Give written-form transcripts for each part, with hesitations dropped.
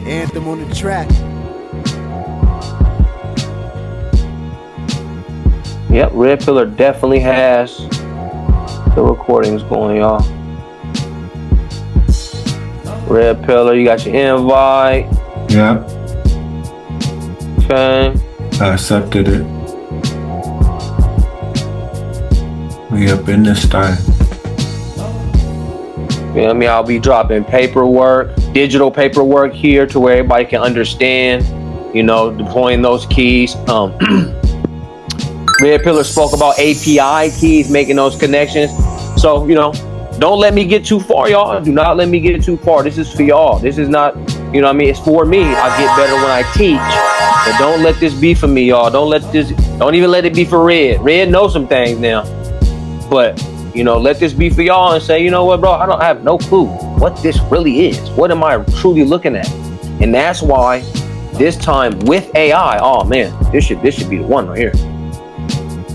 Anthem on the track. Yep, Red Pillar definitely has the recordings going, y'all. Red Pillar, you got your invite. Yeah. Okay. I accepted it. We up in this time. You know, I'll be dropping paperwork, digital paperwork here to where everybody can understand, you know, deploying those keys. Red Pillar spoke about API keys, making those connections. So, you know, don't let me get too far, y'all. Do not let me get too far. This is for y'all. This is not, you know what I mean? It's for me. I get better when I teach. But don't let this be for me, y'all. Don't even let it be for Red. Red knows some things now. But, you know, let this be for y'all and say, you know what, bro, I don't have no clue what this really is. What am I truly looking at? And that's why this time with AI, oh man, this should be the one right here.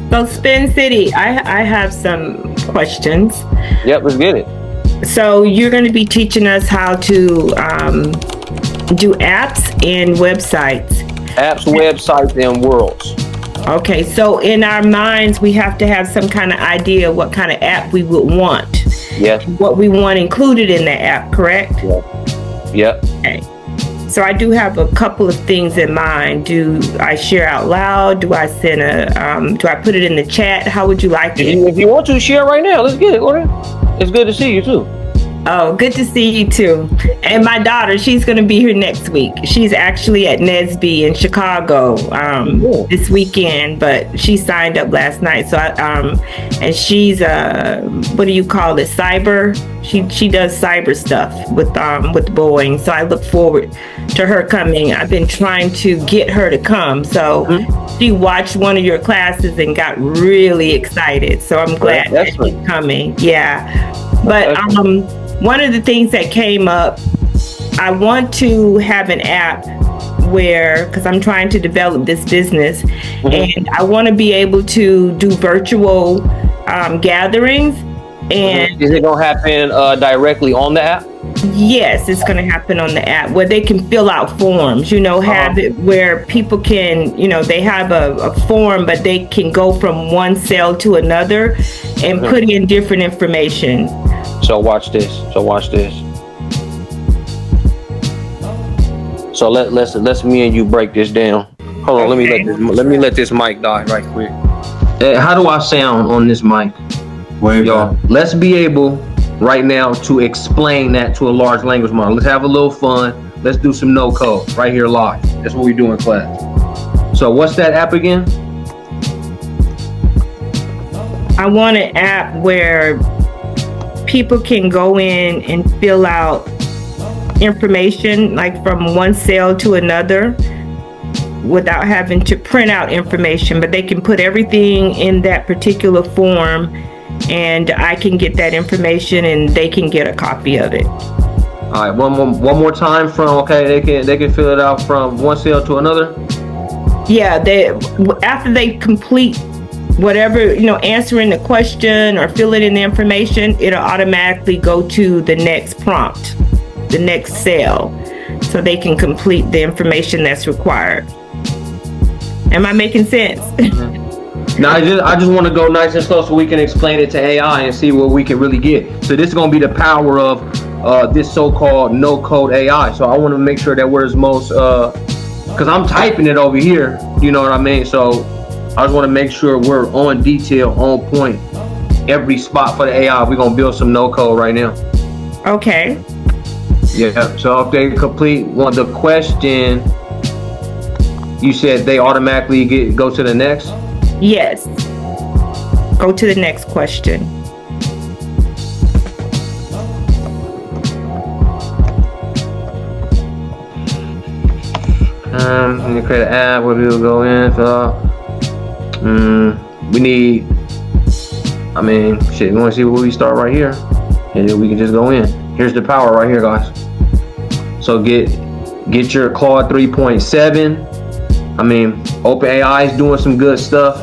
So Spin City, I have some questions. Yep, let's get it. So you're going to be teaching us how to do apps and websites. Apps, websites, and worlds. Okay, so in our minds, we have to have some kind of idea what kind of app we would want. Yes. What we want included in the app, correct? Yep. Okay. So I do have a couple of things in mind. Do I share out loud? Do I send do I put it in the chat? How would you like it? If you want to share right now, let's get it. It's good to see you too. Oh, good to see you too. And my daughter, she's going to be here next week. She's actually at NSB in Chicago this weekend, but she signed up last night. So and she's what do you call it? Cyber. She does cyber stuff with Boeing. So I look forward to her coming. I've been trying to get her to come. So she watched one of your classes and got really excited. So I'm glad that she's coming. Yeah. But one of the things that came up, I want to have an app where, because I'm trying to develop this business, and I want to be able to do virtual gatherings. And is it gonna happen directly on the app? Yes, it's going to happen on the app where they can fill out forms, you know, have it where people can, you know, they have a form, but they can go from one cell to another and put in different information. So watch this. So let's me and you break this down. Hold on, let me let this mic die right quick. How do I sound on this mic? Y'all, let's be able right now to explain that to a large language model. Let's have a little fun. Let's do some no code right here live. That's what we do in class. So what's that app again? I want an app where people can go in and fill out information like from one cell to another without having to print out information, but they can put everything in that particular form and I can get that information and they can get a copy of it. All right, one more time from they can fill it out from one cell to another. Yeah, after they complete whatever, you know, answering the question or filling in the information, it'll automatically go to the next prompt, the next cell, so they can complete the information that's required. Am I making sense? Now I just want to go nice and slow so we can explain it to AI and see what we can really get. So this is going to be the power of this so-called no-code AI. So I want to make sure that we're as most, because I'm typing it over here, you know what I mean? So I just want to make sure we're on detail, on point, every spot for the AI. We're going to build some no-code right now. Okay. Yeah, so if they complete the question, you said they automatically go to the next? Yes. Go to the next question. You create an app where people go in, so we need, I mean, shit, you want to see where we start right here? And then we can just go in. Here's the power right here, guys. So get your Claude 3.7. I mean, OpenAI is doing some good stuff,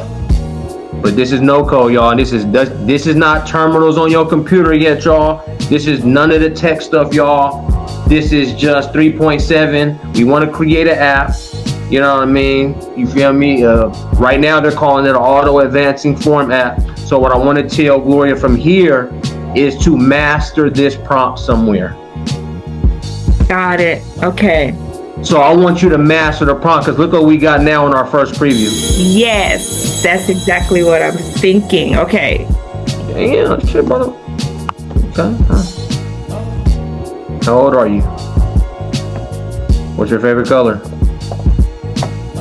but this is no code, y'all. This is not terminals on your computer yet, y'all. This is none of the tech stuff, y'all. This is just 3.7. We want to create an app. You know what I mean? You feel me? Right now they're calling it an auto advancing form app. So what I want to tell Gloria from here is to master this prompt somewhere. Got it. Okay. So I want you to master the prompt, because look what we got now in our first preview. Yes, that's exactly what I'm thinking. Okay. Damn, shit, brother. Okay. How old are you? What's your favorite color?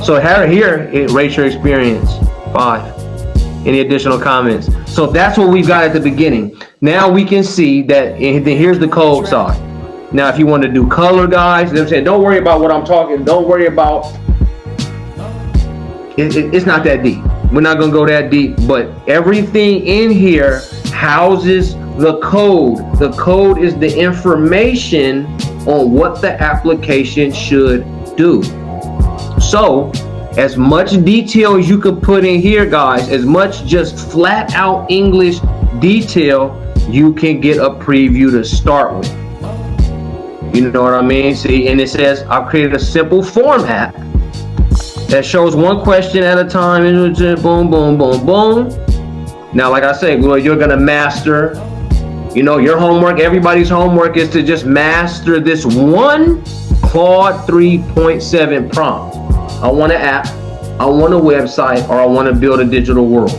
So here, it rates your experience. 5. Any additional comments? So that's what we've got at the beginning. Now we can see that, here's the code side. Now, if you want to do color, guys, I'm saying, don't worry about what I'm talking. Don't worry about it's not that deep. We're not going to go that deep, but everything in here houses the code. The code is the information on what the application should do. So, as much detail as you could put in here, guys, as much just flat out English detail, you can get a preview to start with. You know what I mean? See, and it says, I've created a simple form app that shows one question at a time, and just boom, boom, boom, boom. Now, like I said, you're gonna master, you know, your homework, everybody's homework is to just master this one Claude 3.7 prompt. I want an app, I want a website, or I want to build a digital world.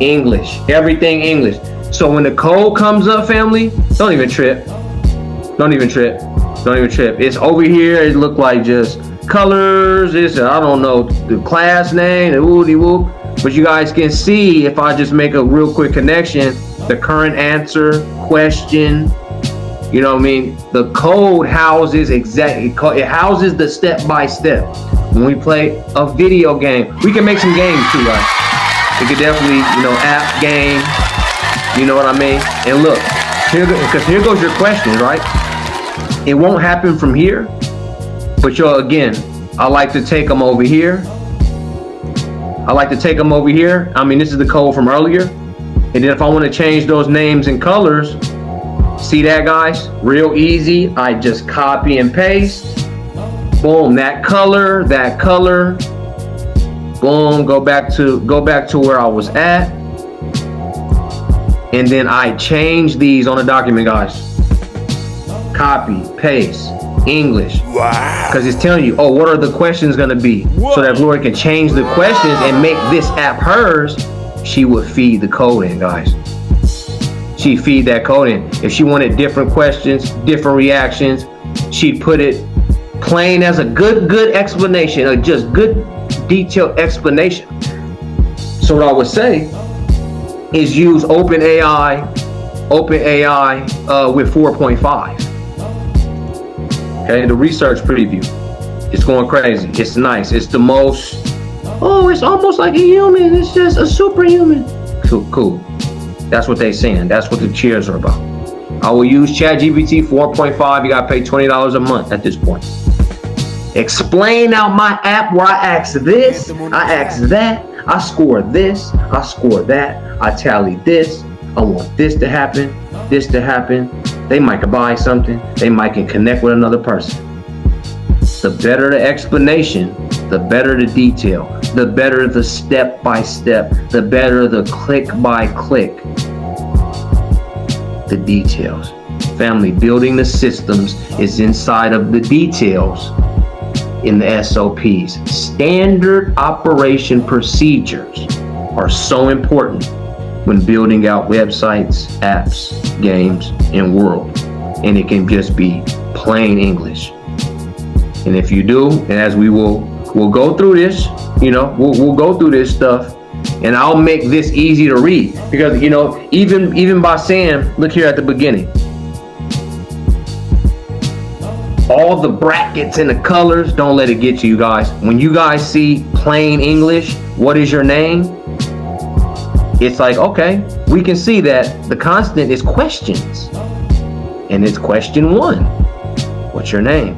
English, everything English. So when the code comes up, family, don't even trip. Don't even trip. Don't even trip. It's over here. It look like just colors. It's, I don't know, the class name, the woody whoop. But you guys can see, if I just make a real quick connection, the current answer, question, you know what I mean? The code houses it houses the step-by-step. When we play a video game, we can make some games too, guys. We could definitely, you know, app game, you know what I mean? And look, because here goes your questions, right? It won't happen from here, but again, I like to take them over here. I mean, this is the code from earlier. And then if I want to change those names and colors, see that, guys? Real easy. I just copy and paste. Boom, that color. Boom, go back to where I was at. And then I change these on the document, guys. Copy, paste, English. Wow. Because it's telling you, what are the questions going to be? Whoa. So that Gloria can change the questions and make this app hers. She would feed the code in, guys. She'd feed that code in. If she wanted different questions, different reactions, she'd put it plain as a good explanation, or just good detailed explanation. So what I would say is use OpenAI with 4.5. Okay, the research preview. It's going crazy. It's nice. It's the most, it's almost like a human. It's just a superhuman. Cool. That's what they're saying. That's what the cheers are about. I will use ChatGPT 4.5. You got to pay $20 a month at this point. Explain out my app where I ask this, I ask that, I score this, I score that, I tally this, I want this to happen. They might buy something, they might can connect with another person. The better the explanation, the better the detail, the better the step by step, the better the click by click. The details. Family, building the systems is inside of the details in the SOPs. Standard operation procedures are so important when building out websites, apps, games, and world. And it can just be plain English. And if you do, and as we'll go through this, we'll go through this stuff, and I'll make this easy to read, because even by saying, look here at the beginning, all the brackets and the colors, don't let it get to you guys. When you guys see plain English, what is your name? It's like, okay, we can see that the constant is questions. And it's question 1. What's your name?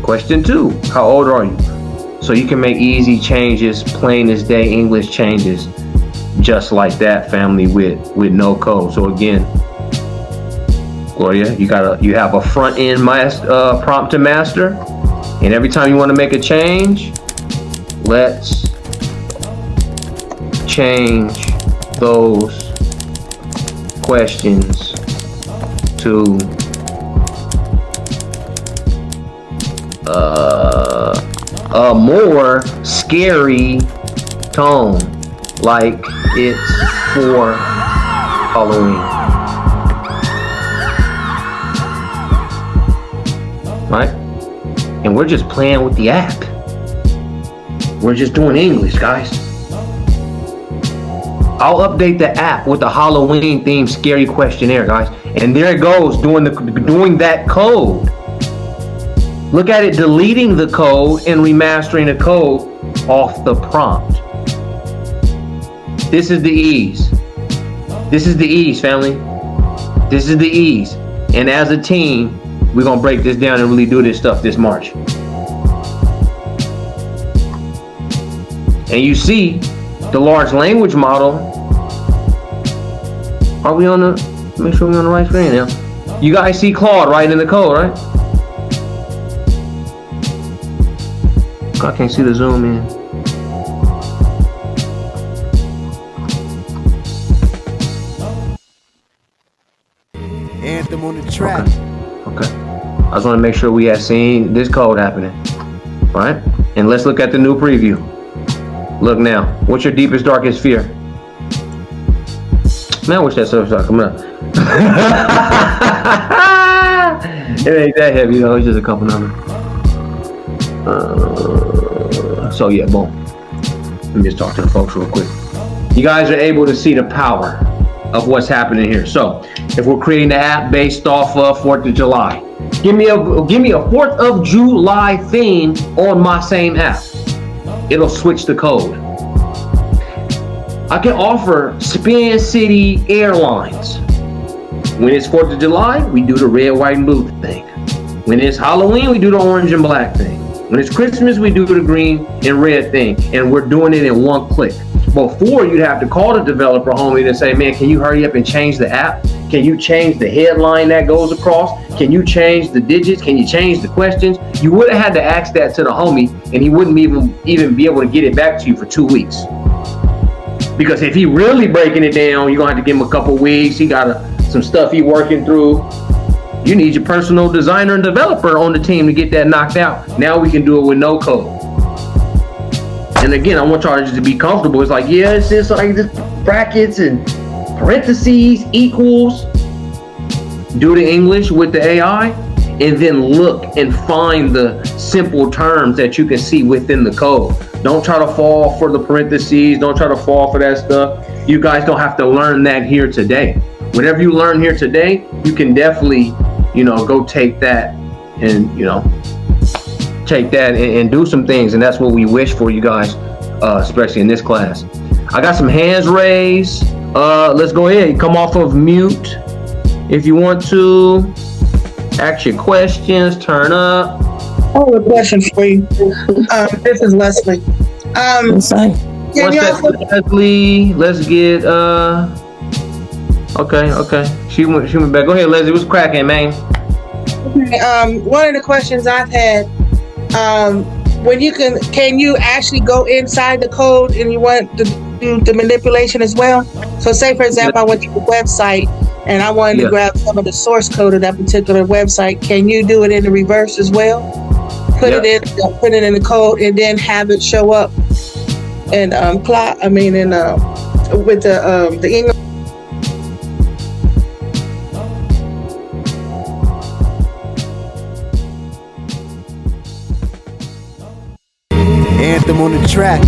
Question 2, how old are you? So you can make easy changes, plain as day English changes, just like that, family, with no code. So again, Gloria, you have a front end prompt to master, and every time you want to make a change, let's change those questions to a more scary tone, like it's for Halloween. Right? And we're just playing with the app. We're just doing English, guys. I'll update the app with the Halloween themed scary questionnaire, guys. And there it goes, doing that code. Look at it deleting the code and remastering the code off the prompt. This is the ease. This is the ease, family. This is the ease. And as a team, we're going to break this down and really do this stuff this March. And you see the large language model. Are we on the, make sure we're on the right screen now. You guys see Claude right in the code, right? I can't see the zoom in. Anthem on the track. Okay. I just want to make sure we have seen this code happening. All right? And let's look at the new preview. Look now. What's your deepest, darkest fear? Man, I wish that stuff started coming up. It ain't that heavy though. It's just a couple numbers. So yeah, boom. Let me just talk to the folks real quick. You guys are able to see the power of what's happening here. So if we're creating the app based off of 4th of July, give me a 4th of July theme on my same app. It'll switch the code. I can offer Spin City Airlines. When it's 4th of July, we do the red, white, and blue thing. When it's Halloween, we do the orange and black thing. When it's Christmas, we do the green and red thing. And we're doing it in one click. Before, you'd have to call the developer homie and say, man, can you hurry up and change the app? Can you change the headline that goes across? Can you change the digits? Can you change the questions? You would have had to ask that to the homie, and he wouldn't even be able to get it back to you for 2 weeks. Because if he really breaking it down, you're gonna have to give him a couple weeks. He got some stuff he working through. You need your personal designer and developer on the team to get that knocked out. Now we can do it with no code. And again, I want y'all just to be comfortable. It's like, yeah, it's just like this brackets and parentheses equals. Do the English with the AI, and then look and find the simple terms that you can see within the code. Don't try to fall for the parentheses. Don't try to fall for that stuff. You guys don't have to learn that here today. Whatever you learn here today, you can definitely, go take that and, take that and do some things. And that's what we wish for you guys, especially in this class. I got some hands raised. Let's go ahead. Come off of mute if you want to. Ask your questions. Turn up. I have a question for you. This is Leslie. Leslie, let's get okay. She went back. Go ahead, Leslie. What's cracking, man? Okay, one of the questions I've had, when can you actually go inside the code and you want to do the manipulation as well? So say for example, I went to the website and I wanted to grab some of the source code of that particular website. Can you do it in the reverse as well? Put it in the code and then have it show up and with the English. Anthem on the track.